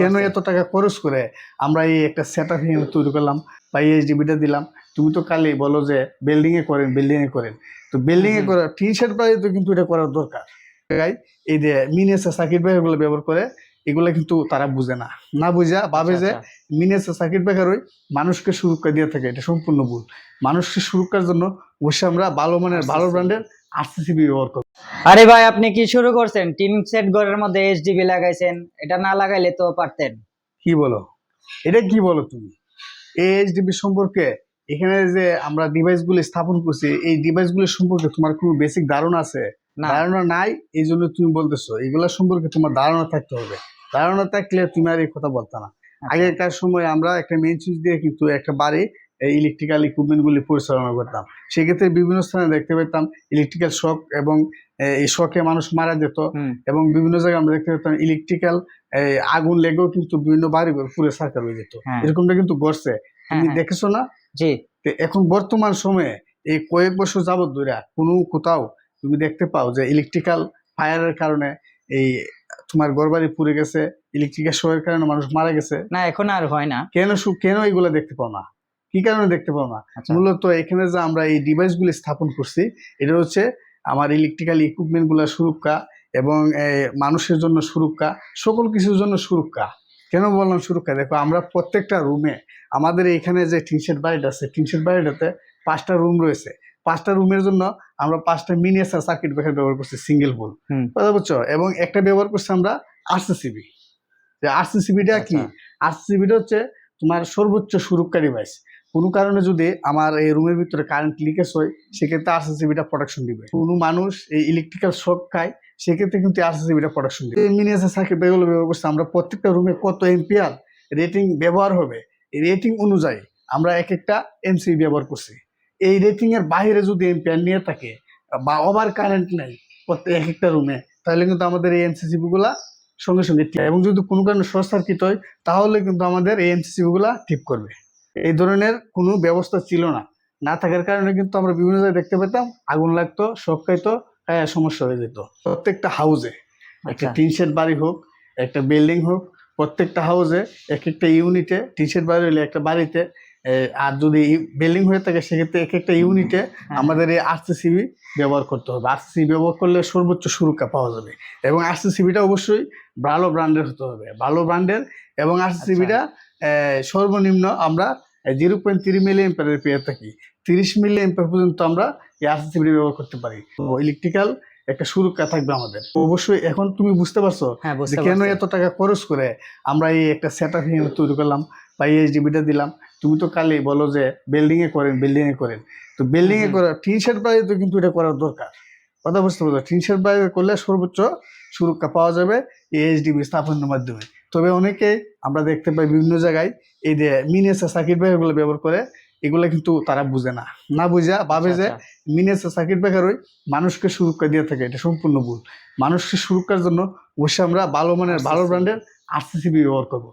কেন এত টাকা খরচ করে আমরা এই একটা সেটআপ তৈরি করলাম বা এইচডিবিটা দিলাম। তুমি তো কালি বলো যে বিল্ডিং এ করেন, তো বিল্ডিং এ করা টিন শেড বাড়ি তো কিন্তু এটা করার দরকার। এই যে মিনিয়েচার সার্কিট ব্রেকারগুলো ব্যবহার করে, এগুলো কিন্তু তারা বুঝে না, না বুঝা ভাবে যে মিনিয়েচার সার্কিট ব্রেকারই মানুষকে সুরক্ষা দিয়ে থাকে। এটা সম্পূর্ণ ভুল। মানুষকে সুরক্ষার জন্য অবশ্যই আমরা ভালো মানের ভালো ব্র্যান্ডের আরসিসিবি ব্যবহার করব। আরে ভাই, আপনি কি শুরু করছেন? টিন সেট ঘরের মধ্যে এইচডিবি লাগাইছেন, এটা না লাগাইলে তো পারতেন। কি বলো, এটা কি বলো তুমি? এইচডিবি সম্পর্কে এখানে যে আমরা ডিভাইসগুলো স্থাপন করছি, এই ডিভাইসগুলো সম্পর্কে তোমার কোনো বেসিক ধারণা আছে? ধারণা নাই, এই জন্য তুমি বলতেছো। এগুলা সম্পর্কে তোমার ধারণা থাকতে হবে। ধারণা থাকলে তুমি আর এই কথা বলতে না। আগেকার সময় আমরা একটা মেইন সুইচ দিয়ে কিন্তু একটা বাড়ি ইলেকট্রিক্যাল ইকুইপমেন্ট গুলি পরিচালনা করতাম। সেক্ষেত্রে বিভিন্ন স্থানে দেখতে পেতাম ইলেকট্রিক্যাল শক, এবং এই শকে মানুষ মারা যেত। এবং বিভিন্ন জায়গায় আমরা দেখতে পেতাম ইলেকট্রিক্যাল আগুন লেগেও কিন্তু বিভিন্ন বাড়ি পুরো সার্কার হয়ে যেত। এরকমটা কিন্তু ঘটছে, তুমি দেখেছো না? জি। এখন বর্তমান সময়ে এই কয়েক বছর যাবত ধরে কোথাও তুমি দেখতে পাও যে ইলেকট্রিক্যাল ফায়ারের কারণে এই তোমার ঘরবাড়ি পুড়ে গেছে, ইলেকট্রিক্যাল শকের কারণে মানুষ মারা গেছে? না, এখন আর হয় না। কেন এগুলো দেখতে পাও না? কি কারণে দেখতে পাও না? মূলত এখানে যে আমরা এই ডিভাইসগুলি স্থাপন করছি, এটা হচ্ছে আমার ইলেকট্রিক্যাল ইকুইপমেন্ট গুলা সুরক্ষা এবং মানুষের জন্য সুরক্ষা, সকল কিছুর জন্য সুরক্ষা। কেন বললাম সুরক্ষা? দেখো, আমরা প্রত্যেকটা রুমে, আমাদের এখানে যে টিনশেড বাড়িটা আছে, টিনশেড বাড়িটাতে 5টা রুম রয়েছে। 5টা রুমের জন্য আমরা 5টা মিনিয়েচার সার্কিট ব্রেকার ব্যবহার করছি, সিঙ্গেল পোল, কথা বুঝছো? এবং একটা ব্যবহার করছি আমরা আরসিসিবি। যে আরসিসিবিটা কি? আরসিসিবিটা হচ্ছে তোমার সর্বোচ্চ সুরক্ষা ডিভাইস। কোনো কারণে যদি আমার এই রুমের ভিতরে কারেন্ট লিকেজ হয়, সেক্ষেত্রে আরসিসিবিটা প্রোটেকশন দিবে। কোনো মানুষ এই ইলেকট্রিক্যাল শক খায়, সেক্ষেত্রে কিন্তু আরসিসিবিটা প্রোটেকশন দিবে। এই মিনিয়েচার সার্কিট ব্রেকারগুলো ব্যবহার করছি আমরা। প্রত্যেকটা রুমে কত এম্পিয়ার রেটিং ব্যবহার হবে, এই রেটিং অনুযায়ী আমরা এক একটা এমসিবি ব্যবহার করছি। এই রেটিং এর বাইরে যদি এম্পিয়ার নিয়ে থাকে বা ওভার কারেন্ট নেই এক একটা রুমে, তাহলে কিন্তু আমাদের এই এমসিসিবি গুলা সঙ্গে সঙ্গে, এবং যদি কোনো কারণে শর্ট সার্কিট হয়, তাহলে কিন্তু আমাদের এই এমসিসিবি গুলা ঠিক করবে। এই ধরনের কোনো ব্যবস্থা ছিল না। না থাকার কারণে কিন্তু আমরা বিভিন্ন জায়গায় দেখতে পেতাম আগুন লাগতো, শক খাইতো, সমস্যা হয়ে যেত। প্রত্যেকটা হাউসে, একটা টিন শেড বাড়ি হোক, একটা বিল্ডিং হোক, প্রত্যেকটা হাউসে এক একটা ইউনিটে, টিন শেড বাড়ি হলে একটা বাড়িতে, আর যদি বিল্ডিং হয়ে থাকে সেক্ষেত্রে এক একটা ইউনিটে আমাদের এই আরসিসিবি ব্যবহার করতে হবে। আরসিসিবি ব্যবহার করলে সর্বোচ্চ সুরক্ষা পাওয়া যাবে। এবং আরসিসিবিটা অবশ্যই ভালো ব্র্যান্ডের হতে হবে, ভালো ব্র্যান্ডের। এবং আরসিসিবিটা সর্বনিম্ন আমরা 0.3 মিলি এম্পিয়ারের পেয়ে থাকি। 30 মিলি এম্পিয়ার পর্যন্ত আমরা এই আরসিসিবি ব্যবহার করতে পারি। তো ইলেকট্রিক্যাল একটা সুরক্ষা থাকবে আমাদের। অবশ্যই এখন তুমি বুঝতে পারছো যে কেন এত টাকা খরচ করে আমরা এই একটা সেটআপ তৈরি করলাম বা এইচডিবিটা দিলাম। তুমি তো কালি বলো যে বিল্ডিং এ করেন, তো বিল্ডিং এ করা টিন শেড বাড়ি তো কিন্তু এটা করার দরকার, কথা বুঝতে পারছো? টিন শেড বাড়ি করলে সর্বোচ্চ সুরক্ষা পাওয়া যাবে এই এইচডিবি স্থাপনের মাধ্যমে। তবে অনেকে আমরা দেখতে পাই বিভিন্ন জায়গায় এই যে মিনিয়েচার সার্কিট ব্রেকারগুলো ব্যবহার করে, এগুলো কিন্তু তারা বুঝে না, না বুঝা ভাবে যে মিনিয়েচার সার্কিট ব্রেকারই মানুষকে সুরক্ষা দিয়ে থাকে। এটা সম্পূর্ণ ভুল। মানুষকে সুরক্ষার জন্য অবশ্যই আমরা ভালো মানের ভালো ব্র্যান্ডের আরসিসিবি ব্যবহার করবো।